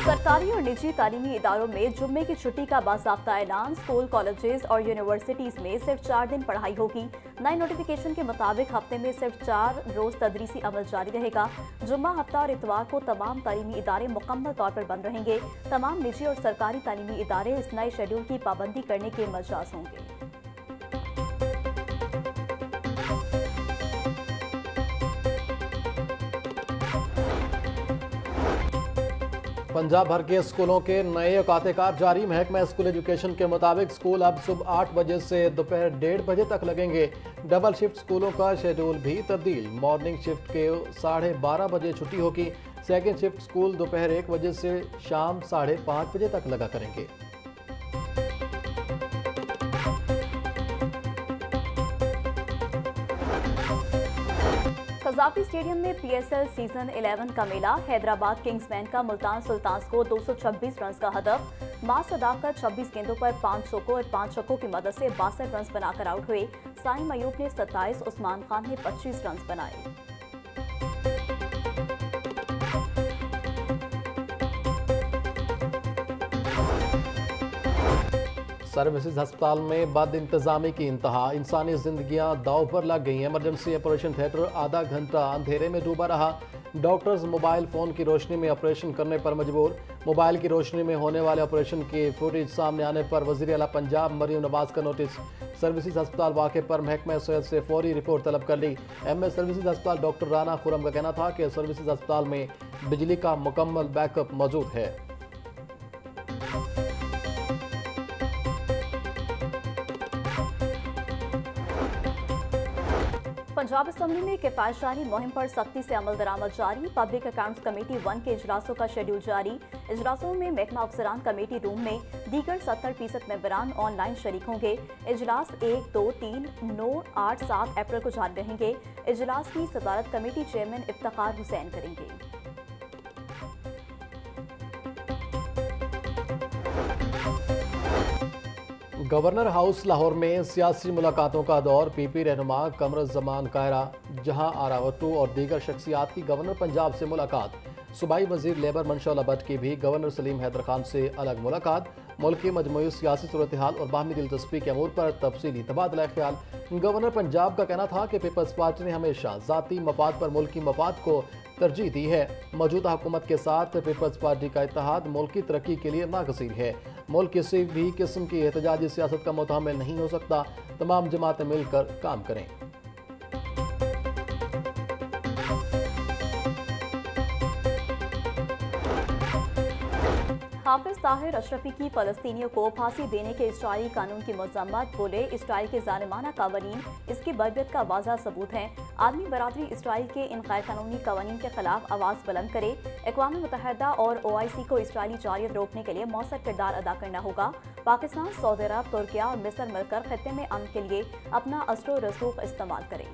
सरकारी और निजी तालीमी इदारों में जुम्मे की छुट्टी का बाज़ाब्ता ऐलान। स्कूल, कॉलेजेस और यूनिवर्सिटीज में सिर्फ 4 दिन पढ़ाई होगी। नए नोटिफिकेशन के मुताबिक हफ्ते में सिर्फ 4 रोज तदरीसी अमल जारी रहेगा। जुम्मा, हफ्ता और इतवार को तमाम तालीमी इदारे मुकम्मल तौर पर बंद रहेंगे। तमाम निजी और सरकारी तालीमी इदारे इस नए शेड्यूल की पाबंदी करने के मजाज होंगे। पंजाब भर के स्कूलों के नए औकात-ए-कार जारी। महकमा स्कूल एजुकेशन के मुताबिक स्कूल अब सुबह 8 बजे से दोपहर 1:30 बजे तक लगेंगे। डबल शिफ्ट स्कूलों का शेड्यूल भी तब्दील। मॉर्निंग शिफ्ट के 12:30 बजे छुट्टी होगी। सेकेंड शिफ्ट स्कूल दोपहर 1 बजे से शाम 5:30 बजे तक लगा करेंगे। कज़ाफ़ी स्टेडियम में PSL सीजन 11 का मेला। हैदराबाद किंग्समैन का मुल्तान सुल्तान्स को 226 रन का हदफ। मां सदाकत 26 गेंदों पर 5 चौकों और 5 छक्कों की मदद से 62 रन बनाकर आउट हुए। साइम अयूब ने 27, उस्मान खान ने 25 रन बनाए। सर्विसेज अस्पताल में बद इंतजामी की इंतहा। इंसानी जिंदगियां दाव पर लग गई। इमरजेंसी ऑपरेशन थिएटर आधा घंटा अंधेरे में डूबा रहा। डॉक्टर्स मोबाइल फ़ोन की रोशनी में ऑपरेशन करने पर मजबूर। मोबाइल की रोशनी में होने वाले ऑपरेशन की फुटेज सामने आने पर वज़ीर आला पंजाब मरीम नवाज का नोटिस। सर्विसेज अस्पताल वाक़े पर महकमा सेहत से फौरी रिपोर्ट तलब कर ली। MS सर्विसेज अस्पताल डॉक्टर राना खुरम का कहना था कि सर्विसेज अस्पताल में बिजली का मुकम्मल बैकअप मौजूद है। पंजाब असम्बली में किफायतशाही मुहिम पर सख्ती से अमल दरामद जारी। पब्लिक अकाउंट्स कमेटी 1 के इजलासों का शेड्यूल जारी। इजलासों में महकमा अफसरान कमेटी रूम में दीगर 70% मेंबरान ऑनलाइन शरीक होंगे। इजलास 1, 2, 3, 9, 8, 7 अप्रैल को जारी रहेंगे। इजलास की सदारत कमेटी चेयरमैन इफ्तिखार हुसैन करेंगे। गवर्नर हाउस लाहौर में सियासी मुलाकातों का दौर। PP रहनुमा कमरुज़्ज़मान कायरा, जहां आरा भुट्टो और दीगर शख्सियात की गवर्नर पंजाब से मुलाकात। सूबाई वजीर लेबर मनशौला भट्ट की भी गवर्नर सलीम हैदर खान से अलग मुलाकात। मुल्क की मजमूई सियासी सूरत हाल और बाहमी दिलचस्पी के अमूर पर तफसीली तबादला ख्याल। गवर्नर पंजाब का कहना था कि पीपल्स पार्टी ने हमेशा ज़ाती मफाद पर मुल्की मफाद को तरजीह दी है। मौजूदा हुकूमत के साथ पीपल्स पार्टी का इत्तेहाद मुल्क की तरक्की के लिए नागज़ीर है। मुल्क किसी भी किस्म की एहतजाजी सियासत का मुतामिल नहीं हो सकता। तमाम जमातें मिलकर काम करें। हाफिज ताहिर अशरफी की फ़लस्तीनियों को फांसी देने के इसराइली कानून की मज़म्मत। बोले, इसराइल के ज़ालिमाना कानून इसकी बर्बरियत का वाज़ह सबूत हैं। आलमी बरादरी इसराइल के इन गैर कानूनी कानून के खिलाफ आवाज़ बुलंद करे। अक़वाम मुत्तहिदा और OIC को इसराइली जारियत रोकने के लिए मौसर किरदार अदा करना होगा। पाकिस्तान, सऊदी अरब, तुर्किया और मिस्र मिलकर खित्ते में अमन के लिए अपना असरो रसूख इस्तेमाल करें।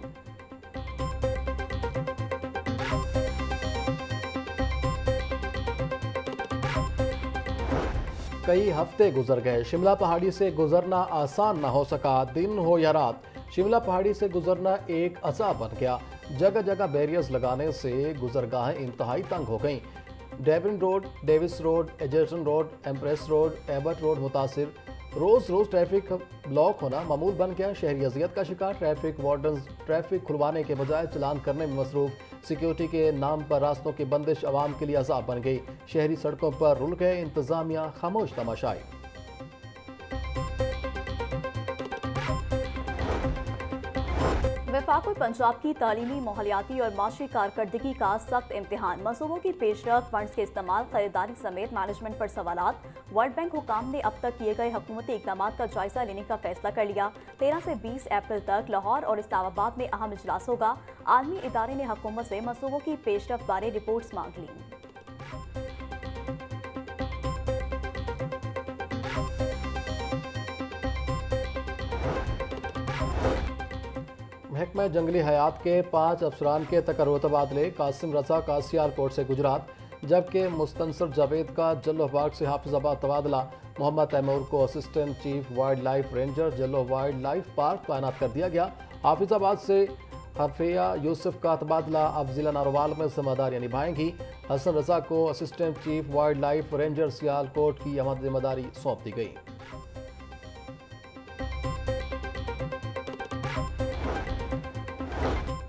कई हफ्ते गुजर गए, शिमला पहाड़ी से गुजरना आसान ना हो सका। दिन हो या रात, शिमला पहाड़ी से गुजरना एक अज़ाब बन गया। जगह जगह बैरियर्स लगाने से गुजरगाहें इंतहाई तंग हो गईं। Devin Road, Davis Road, Egerton Road, Empress Road, Abbott Road मुतासिर। रोज़ रोज़ ट्रैफिक ब्लॉक होना मामूल बन गया। शहरी अजियत का शिकार। ट्रैफिक वार्डन्स ट्रैफिक खुलवाने के बजाय चलान करने में मसरूफ। सिक्योरिटी के नाम पर रास्तों की बंदिश आवाम के लिए अज़ाब बन गई। शहरी सड़कों पर रुल गए। इंतजामिया खामोश तमाशाई। वफाक और पंजाब की तालीमी, माहौलियाती और माशी कारकर्दगी का सख्त इम्तिहान। मनसूबों की पेशरफ, फंड्स के इस्तेमाल, खरीदारी समेत मैनेजमेंट पर सवालात। वर्ल्ड बैंक हुकाम ने अब तक किए गए हुकूमती इक़दाम का जायजा लेने का फैसला कर लिया। 13 से 20 अप्रैल तक लाहौर और इस्लामाबाद में अहम इजलास होगा। आलमी इदारे ने हुकूमत से मनसूबों की पेशरफ बारे रिपोर्ट्स मांग ली। महकमा जंगली हयात के 5 अफसरान के तकर्रुर तबादले। कासिम रजा का सियालकोट से गुजरात, जबकि मुस्तनसर जावेद का जल्लोबाग से हाफिजाबाद तबादला। मोहम्मद तैमूर को assistant chief wildlife ranger Jallo wildlife park तैनात कर दिया गया। हाफिजाबाद से हफिया यूसुफ का तबादला अब जिला नारोवाल में जिम्मेदारियाँ निभाएंगी। हसन रजा को assistant chief wildlife ranger Sialkot की अहम जिम्मेदारी सौंप दी गई।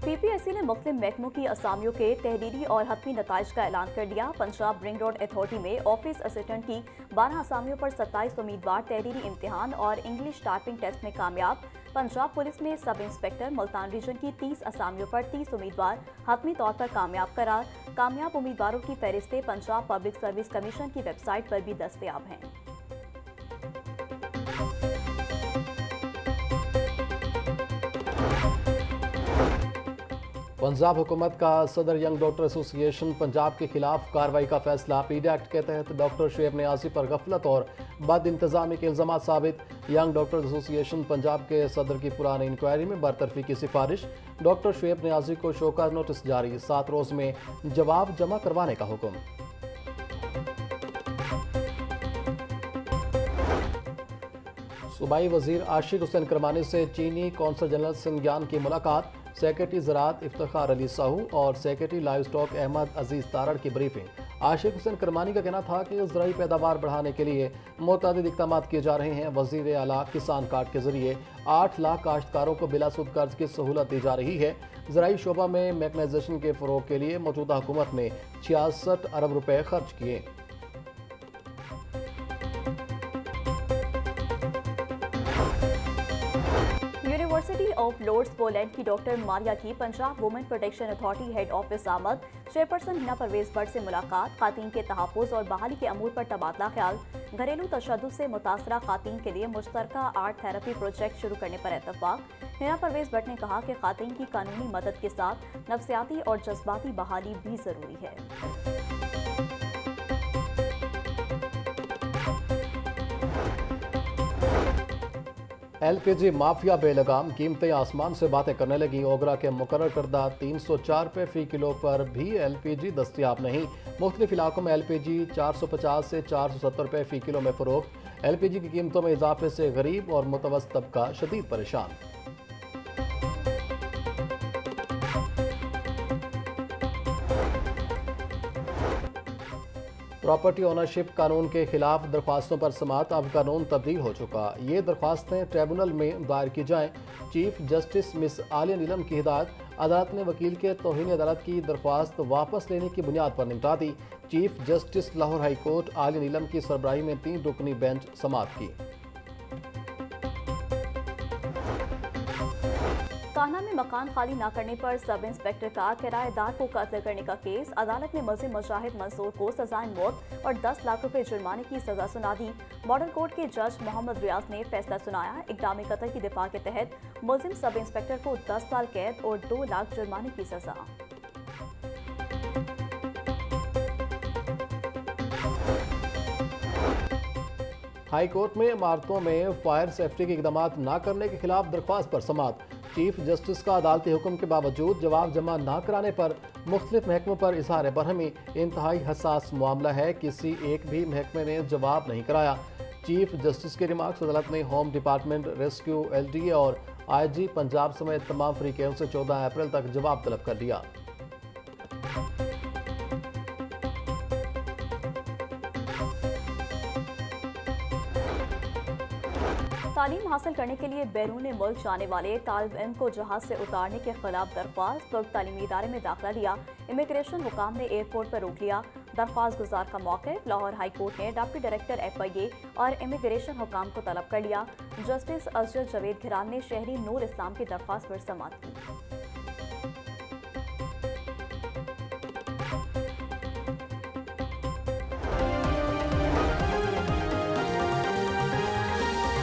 पीपीएससी ने मुख्तलिफ महकमों की असामियों के तहरीरी और हतमी नताइज का ऐलान कर दिया। पंजाब रिंग रोड अथॉरिटी में ऑफिस असिस्टेंट की 12 असामियों पर 27 उम्मीदवार तहरीरी इम्तिहान और इंग्लिश टाइपिंग टेस्ट में कामयाब। पंजाब पुलिस में सब इंस्पेक्टर मुल्तान रीजन की 30 असामियों पर 30 उम्मीदवार हतमी तौर पर कामयाब करार। कामयाब उम्मीदवारों की फहरिस्तें पंजाब पब्लिक सर्विस कमीशन की वेबसाइट पर भी दस्तयाब हैं। पंजाब हुकूमत का सदर यंग डॉक्टर एसोसिएशन पंजाब के खिलाफ कार्रवाई का फैसला। पीडी एक्ट के तहत डॉक्टर शुएब नियाज़ी पर गफलत और बद इंतजामी के इल्जाम साबित। यंग डॉक्टर एसोसिएशन पंजाब के सदर की पुरानी इंक्वायरी में बरतरफी की सिफारिश। डॉक्टर शुएब नियाज़ी को शोकॉज नोटिस जारी, 7 रोज़ में जवाब जमा करवाने का हुक्म। सूबाई वजीर आशिक हुसैन करमानी से चीनी कौंसल जनरल सिंगयान की मुलाकात। सेक्रेटरी ज़राअत इफ्तिखार अली साहू और सेक्रेटरी लाइव स्टॉक अहमद अजीज़ तारड़ की ब्रीफिंग। आशिक हुसैन करमानी का कहना था कि ज़राई पैदावार बढ़ाने के लिए मुतअद्दिद इक़दाम किए जा रहे हैं। वज़ीर आला किसान कार्ड के जरिए 8 लाख काश्तकारों को बिलासुद कर्ज की सहूलत दी जा रही है। ज़राई शोबा में मैकनाइजेशन के फ़रोग़ के लिए मौजूदा हुकूमत ने 66 अरब रुपए खर्च किए। यूनिवर्सिटी ऑफ लॉर्ड्स पोलैंड की डॉक्टर मारिया की Punjab women protection authority head office आमद। चेयरपर्सन हिना परवेज भट्ट से मुलाकात। खातून के तहफ़्फ़ुज़ और बहाली के अमूर पर तबादला ख्याल। घरेलू तशद्दुद से मुतासरा खातून के लिए मुश्तरका आर्ट थेरेपी प्रोजेक्ट शुरू करने पर इत्तफाक। हिना परवेज भट्ट ने कहा कि खातून की कानूनी मदद के साथ नफ्सियाती और जज्बाती बहाली भी ज़रूरी है। LPG माफिया बेलगाम, कीमतें आसमान से बातें करने लगी। ओगरा के मुकर्रर करदा 304 रुपये फ़ी किलो पर भी LPG दस्तियाब नहीं। मुख्तलिफ इलाकों में LPG 450 से 470 रुपये फ़ी किलो में फ़रोख्त। LPG की कीमतों में इजाफे से गरीब और मुतवस्सित तबका शदीद परेशान। प्रॉपर्टी ओनरशिप कानून के खिलाफ दरख्वास्तों पर समाअत। अब कानून तब्दील हो चुका। ये दरख्वास्तें ट्रिब्यूनल में दायर की जाएं। Chief justice miss Alia Neelum की हिदायत। अदालत ने वकील के तौहीन अदालत की दरख्वास्त वापस लेने की बुनियाद पर निपटा दी। Chief justice Lahore high court Aalia Neelum की सरबराही में 3 रुकनी बेंच समाअत की। कान्हा में मकान खाली न करने पर सब इंस्पेक्टर का किराएदार को कत्ल करने का केस। अदालत ने मुलजिम मुजाहिद मंसूर को सजाए मौत और 10 लाख रुपए जुर्माने की सजा सुना दी। मॉडल कोर्ट के जज मोहम्मद रियाज ने फैसला सुनाया। इक़दाम कत्ल की दिफा के तहत मुलजिम सब इंस्पेक्टर को 10 साल कैद और 2 लाख जुर्माने की सजा। हाई कोर्ट में इमारतों में फायर सेफ्टी के इक़दाम न करने के खिलाफ दरख्वास्त पर समाअत। चीफ जस्टिस का अदालती हुक्म के बावजूद जवाब जमा न कराने पर मुख्तलिफ महकमों पर इजहार बरहमी। इंतहाई हसास मामला है, किसी एक भी महकमे ने जवाब नहीं कराया। चीफ जस्टिस के रिमार्क्स अदालत ने होम डिपार्टमेंट, रेस्क्यू, LDA और IG पंजाब समेत तमाम फरीकों से 14 अप्रैल तक जवाब तलब कर लिया। तालीम हासिल करने के लिए बैरून मुल्क जाने वाले तालिब इल्म को जहाज से उतारने के खिलाफ दरख्वास्त। तुर्क तालीमी इदारे में दाखिला लिया। इमिग्रेशन हुकाम ने एयरपोर्ट पर रोक लिया। दरख्वास्त गुजार का मौक़िफ़। लाहौर हाई कोर्ट ने डिप्टी डायरेक्टर FIA और इमिग्रेशन हुकाम को तलब कर लिया। जस्टिस असजद जवेद घिरान ने शहरी नूर इस्लाम की दरख्वास्त पर समाअत की।